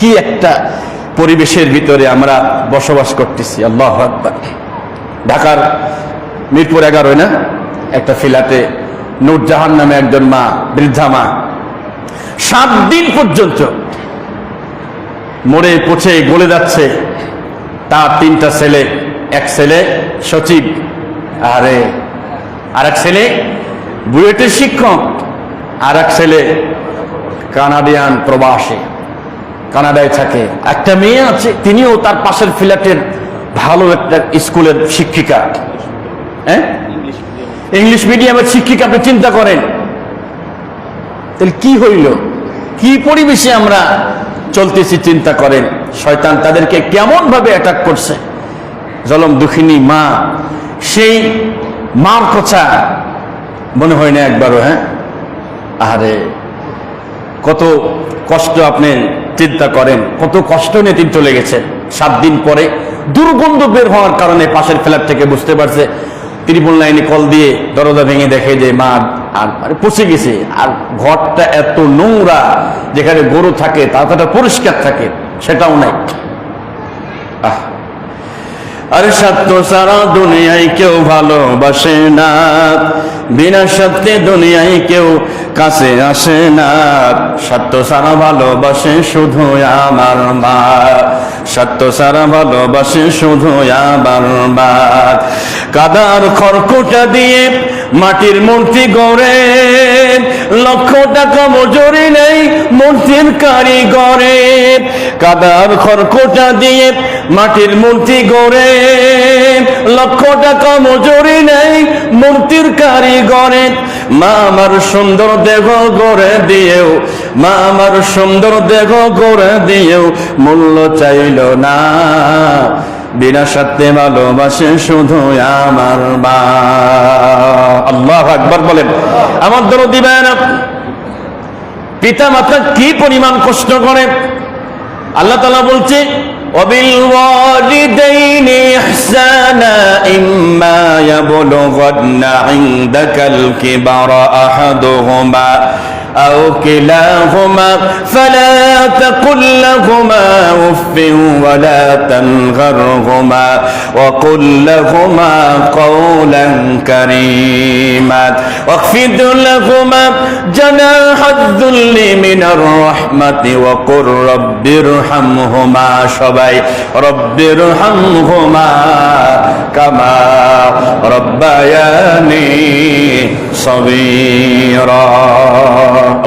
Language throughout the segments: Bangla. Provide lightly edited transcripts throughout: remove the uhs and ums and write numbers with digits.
কি একটা পরিবেশের ভিতরে আমরা বসবাস করতেছি। আল্লাহু আকবার। ঢাকার মিরপুর 11 না একটা ফ্ল্যাটে নূরজাহান নামে একজন মা, বৃদ্ধা মা, 7 দিন পর্যন্ত মরে পচে গলে যাচ্ছে। তার 3টা ছেলে, এক ছেলে সচিব, আর এক ছেলে বুয়েটের শিক্ষক, আর এক ছেলে কানাডিয়ান প্রবাসী, কানাডায় থাকে। একটা মেয়ে আছে, তিনিও তার পাশের ফ্ল্যাটের ভালো একটা স্কুলের শিক্ষিকা, ইংলিশ মিডিয়ামের শিক্ষিকা। আপনি চিন্তা করেন তাহলে কি হইল, কি পরিবেশে আমরা চলতেছি চিন্তা করেন। শয়তান তাদেরকে কেমন ভাবে অ্যাটাক করছে। জলম দুঃখিনী মা, সেই মার কথা মনে হয় না একবারও। আরে কত কষ্ট, আপনি চিন্তা করেন কত কষ্ট নিয়ে তিনি চলে গেছেন। 7 দিন পরে দুর্গন্ধ বের হওয়ার কারণে পাশের ফ্ল্যাট থেকে বুঝতে পারছে, ত্রিপল লাইনে কল দিয়ে দরজা ভেঙে দেখে যে মা আর পচে গেছে। আর ঘরটা এত নোংরা, যেখানে গরু থাকে তাটা পরিষ্কার থাকে সেটাও নাই। আরে সত্য সারা দুনিয়ায় কেউ ভালোবাসে না, বিনা সত্যে দুনিয়ায় কেউ কাছে আসে না। সত্য সারা ভালোবাসে শুধু আমার মা, সত্য সারা ভালোবাসে শুধু আমার মা। কাদার খড়কুটা দিয়ে মাটির মূর্তি গড়ে, লক্ষ টাকা মজুরি নেই মূর্তির কারিগরে। কাদার খড়কুটা দিয়ে মাটির মূর্তি গড়ে, লক্ষ টাকা মজুরি নেই মূর্তির কারিগরে। মা আমার সুন্দর দেহ গড়ে দিয়েও, মা আমার সুন্দর দেহ গড়ে দিয়েও মূল্য চাইল না, বিনা সত্যে ভালোবাসে শুধু আমার মা। আল্লাহু আকবার বলেন। আমার দরদি ভাইরা, পিতা মাতা কি পরিমাণ কষ্ট করে। আল্লাহ তাআলা বলছে وبالوالدين إحسانا إما يبلغن عندك الكبر أحدهما أو كلاهما فلا تقل لهما أف ولا تنهرهما وقل لهما قولا كريما واخفض لهما جناح الذل من الرحمة وقل رب ارحمهما সবাই رب ارحمهما كما ربياني صغيرا।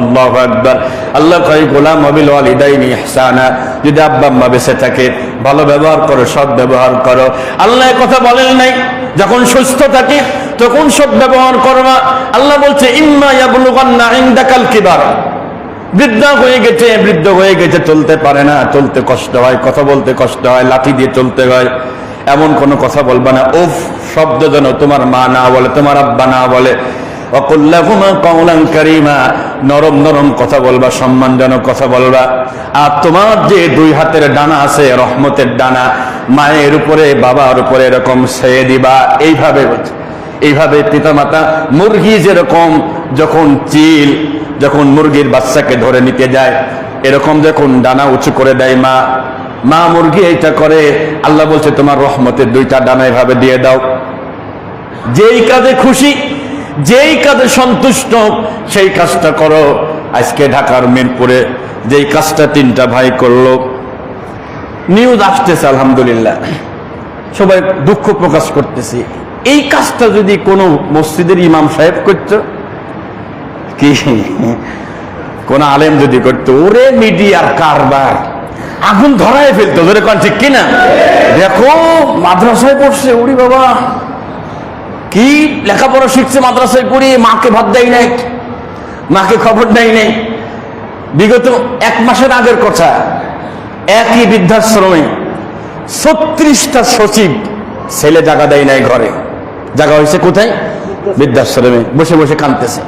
আল্লাহু আকবার। আল্লাহ কয় গোলাম ওয়াবিল ওয়ালিদাইনি ইহসানা, যদি আব্বা আম্মা বেঁচে থাকে ভালো ব্যবহার করো, সৎ ব্যবহার করো। আল্লাহ কথা বলেন নাই যখন সুস্থ থাকে তখন সৎ ব্যবহার করবা। আল্লাহ বলছে ইম্মা ইয়াবলুগান্না ইনদাকাল কিবার, বৃদ্ধ হয়ে গেছে চলতে পারে না, চলতে কষ্ট হয়, কথা বলতে কষ্ট হয়, লাঠি দিয়ে চলতে হয়, এমন কোনো কথা বলবা না। উফ শব্দ যেন তোমার মা না বলে, তোমার আব্বা না বলে। وَقُلْ لَهُمَا قَوْلًا كَرِيمًا, নরম নরম কথা বলবা, সম্মানজনক কথা বলবা। আর তোমার যে 2 হাতের ডানা আছে, রহমতের ডানা, মায়ের উপরে বাবার উপরে এরকম ছেয়ে দিবা। এইভাবে পিতামাতা, মুরগি যেরকম যখন মুরগির বাচ্চাকে ধরে নিতে যায়, এরকম যখন ডানা উঁচু করে দেয় মা মুরগি এইটা করে। আল্লাহ বলছে তোমার রহমতের 2টা ডানা এভাবে দিয়ে দাও। যেই কাজে খুশি, যেই কাজে সন্তুষ্ট, সেই কাজটা করো। আজকে ঢাকার মিরপুরে যেই কাজটা 3টা ভাই করলো, নিউজ আসতেছে আলহামদুলিল্লাহ, সবাই দুঃখ প্রকাশ করতেছি। এই কাজটা যদি কোনো মসজিদের ইমাম সাহেব করত, কি কোন আলেম যদি করতো, ওরে মিডিয়ার কারবার, আগুন ধরায় ফেলতো। ধরে কোন ঠিক কিনা? দেখো মাদ্রাসায় পড়ছে, ওরে বাবা কি লেখাপড়া শিখছে, মাদ্রাসায় পড়ি, মাকে ভাত দেয় নাই, মাকে খবর দেয় নাই। বিগত 1 মাসের আগের কথা, একই বৃদ্ধাশ্রমে 36টা সচিব ছেলে জায়গা দেয় নাই ঘরে। জায়গা হয়েছে কোথায়? বৃদ্ধাশ্রমে। বসে বসে কাঁদতেছে,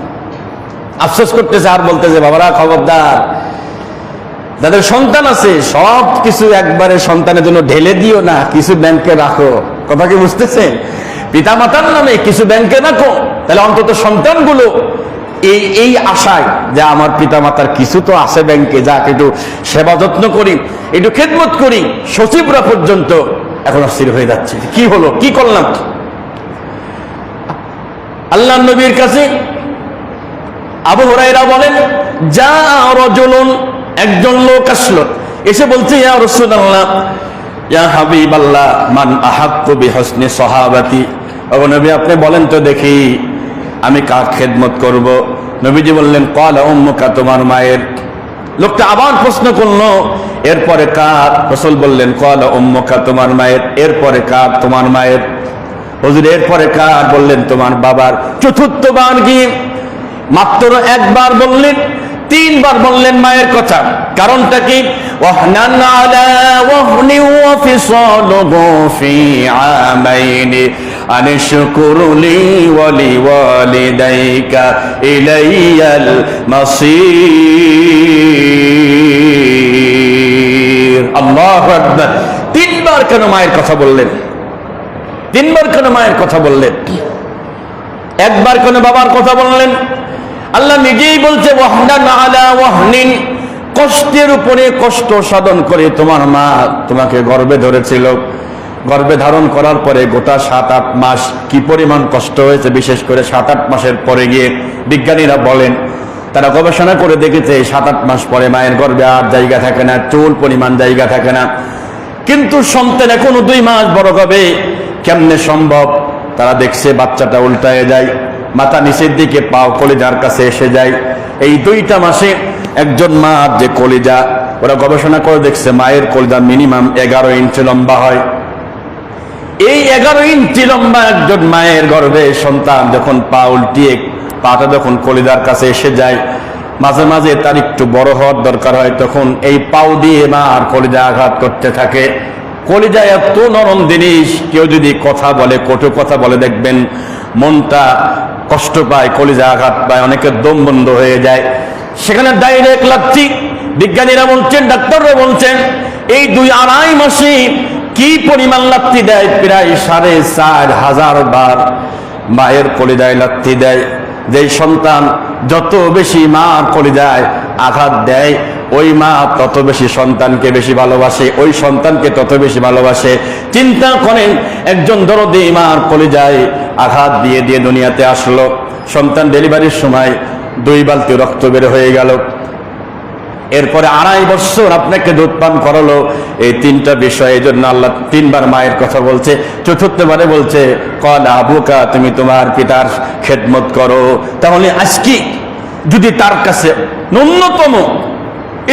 আফসোস করতেছে, আর বলতেছে বাবারা খবরদার, যাদের সন্তান আছে সব কিছু একবারে সন্তানের জন্য ঢেলে দিও না, কিছু ব্যাংকে রাখো। কথা কি বুঝতেছেন? পিতা মাতার নামে কিছু ব্যাংকে রাখো, তাহলে অন্তত সন্তানগুলো এই আশায় যে আমার পিতামাতার কিছু তো আছে ব্যাংকে, যাক একটু সেবা যত্ন করি, একটু খেদমত করি, সচিবরা পর্যন্ত এখন অস্থির হয়ে যাচ্ছে, কি হলো, কি করলাম। আল্লাহ নবীর কাছে আবু হুরায়রা বলেন, যা রাজুলুন, একজন লোক আসলো, এসে বলছে, ইয়া রাসূলুল্লাহ, ইয়া হাবিবাল্লাহ, মান আহাক্কু বিহুসনি সাহাবাতি, ও নবী আপনি বলেন তো দেখি আমি কার খেদমত করব। নবীজি বললেন, ক্বালা উম্মুকা, তোমার মায়ের। লোকটা আবার প্রশ্ন করলো, এরপরে কার? রাসূল বললেন, ক্বালা উম্মুকা, তোমার মায়ের। এরপরে কার? তোমার মায়ের। হুজুর এরপরে কার? বললেন, তোমার বাবার। চতুর্থবার গিয়ে মাত্র একবার বললেন, তিনবার বললেন মায়ের কথা। কারণটা কি? ওয়াহনান আলা ওয়াহনি ওয়া ফিসালুহু ফি আমাইনি আনশকুরু লি ওয়া লিওয়ালিদাইকা ইলাইয়াল মাসীর। আল্লাহু আকবার। তিনবার কেন মায়ের কথা বললেন? তিনবার কেন মায়ের কথা বললেন? একবার কেন বাবার কথা বললেন? আল্লাহ নিজেই বলছে, ওয়াহনান আলা ওয়াহনিন, কষ্টের উপরে কষ্ট সাধন করে তোমার মা তোমাকে গর্ভে ধরেছিল। গর্ভে ধারণ করার পরে গোটা 7-8 মাস কি পরিমাণ কষ্ট হয়েছে, বিশেষ করে 7-8 মাসের পরে গিয়ে বিজ্ঞানীরা বলেন, তারা গবেষণা করে দেখেছে 7-8 মাস পরে মায়ের গর্ভে আর জায়গা থাকে না, চুল পরিমাণ জায়গা থাকে না। কিন্তু সন্তান এখনো 2 মাস বড় হবে, কেমনে সম্ভব? তারা দেখছে বাচ্চাটা উল্টায় যায়, মাথা নিচের দিকে, পাও কলিজার কাছে এসে যায়। এই 2টা মাসে একজন মা যে কলিজা, ওরা গবেষণা করে দেখছে মায়ের কলিজা মিনিমাম 11 ইঞ্চি লম্বা হয়। এই 11 ইঞ্চি লম্বা একজন মায়ের গর্ভে সন্তান যখন পা উল্টিয়ে, পাটা যখন কলিজার কাছে এসে যায়, মাঝে মাঝে তার একটু বড় হওয়ার দরকার হয়, তখন এই পাও দিয়ে মা আর কলিজা আঘাত করতে থাকে। কলিজা এত নরম জিনিস, কেউ যদি কথা বলে, কটু কথা বলে, দেখবেন মনটা কষ্ট পায়, কলিজা আঘাত পায়, অনেকের দম বন্ধ হয়ে যায়। সেখানে ডাইরেক্ট লাথি। বিজ্ঞানীরা বলছেন, ডাক্তাররা বলছেন, এই 2-2.5 মাসে কি পরিমাণ লাথি দেয়, প্রায় 4,500 বার মায়ের কলিজায় লাথি দেয়। যেই সন্তান যত বেশি মার কলিজায় আঘাত দেয়, ওই মা তত বেশি সন্তানকে বেশি ভালোবাসে, ওই সন্তানকে তত বেশি ভালোবাসে। চিন্তা করেন, একজন দরদি মার কলিজায় আঘাত দিয়ে দিয়ে দুনিয়াতে আসলো, সন্তান ডেলিভারির সময় 2 বালতি রক্ত বের হয়ে গেল, এরপরে 2.5 বছর আপনাকে দুধ পান করালো। এই 3টা বিষয়, এই জন্য আল্লাহ 3বার মায়ের কথা বলছে। চতুর্থবারে বলছে, ক্বালা আবুকা, তুমি তোমার পিতার খেদমত করো। তাহলে আজকে যদি তার কাছে ন্যূনতম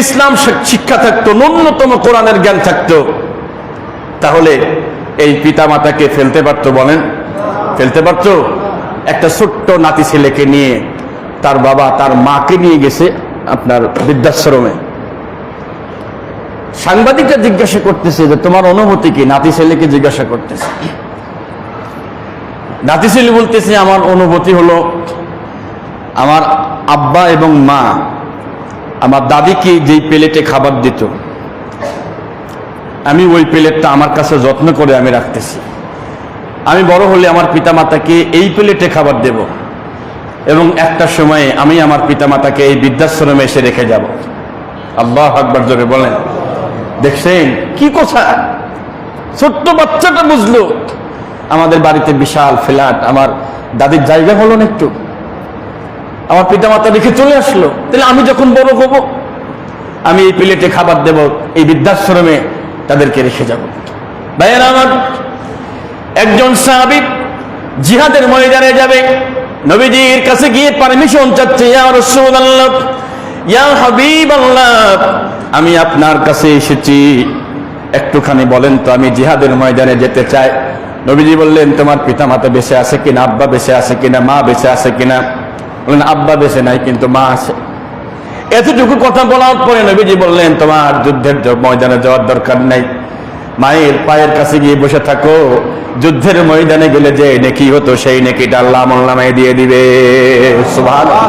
ইসলাম শিক্ষা থাকতো, ন্যূনতম কোরআনের জ্ঞান থাকতো, তাহলে এই পিতা মাতাকে ফেলতে পারতো? বলেন, ফেলতে পারতো? একটা ছোট্ট নাতি ছেলেকে নিয়ে তার বাবা তার মাকে নিয়ে গেছে আপনার বৃদ্ধাশ্রমে। সাংবাদিকরা জিজ্ঞাসা করতেছে যে তোমার অনুভূতি কি? নাতি ছেলেকে জিজ্ঞাসা করতেছে। নাতি ছেলে বলতেছে, আমার অনুভূতি হলো, আমার আব্বা এবং মা আমার দাদিকে যেই প্লেটে খাবার দিত, আমি ওই প্লেটটা আমার কাছে যত্ন করে আমি রাখতেছি। আমি বড় হলে আমার পিতামাতাকে এই প্লেটে খাবার দেব, এবং একটা সময়ে আমি আমার পিতামাতাকে এই বৃদ্ধাশ্রমে এসে রেখে যাব। আল্লাহু আকবার, জোরে বলেন। দেখছেন কি কথা? ছোট্ট বাচ্চাটা বুঝলো, আমাদের বাড়িতে বিশাল ফ্ল্যাট, আমার দাদির জায়গা হলো না একটু, আমার পিতামাতা রেখে চলে আসলো, তাহলে আমি যখন বড় হব আমি এই প্লেটে খাবার দেব, এই বৃদ্ধাশ্রমে তাদেরকে রেখে যাব। ভাইয়েরা আমার, একজন সাহাবী জিহাদের ময়দানে যাবে, নবীজির কাছে গিয়ে পারমিশন চাচ্ছে, ইয়া রাসূলুল্লাহ, ইয়া হাবিবাল্লাহ, আমি আপনার কাছে এসেছি, একটুখানি বলেন তো, আমি জিহাদের ময়দানে যেতে চাই। নবীজি বললেন, তোমার পিতামাতা বেঁচে আছে কিনা, আব্বা বেঁচে আছে কিনা, মা বেঁচে আছে কিনা? বললেন, আব্বা বেঁচে নাই, কিন্তু মা আছে। এতটুকু কথা বলার পরে নবীজি বললেন, তোমার যুদ্ধের ময়দানে যাওয়ার দরকার নাই, মায়ের পায়ের কাছে গিয়ে বসে থাকো, যুদ্ধের ময়দানে গেলে যে নেকি হতো সেই নেকিটা আল্লাহ আমল নামায় দিয়ে দিবে। সুবহানাল্লাহ।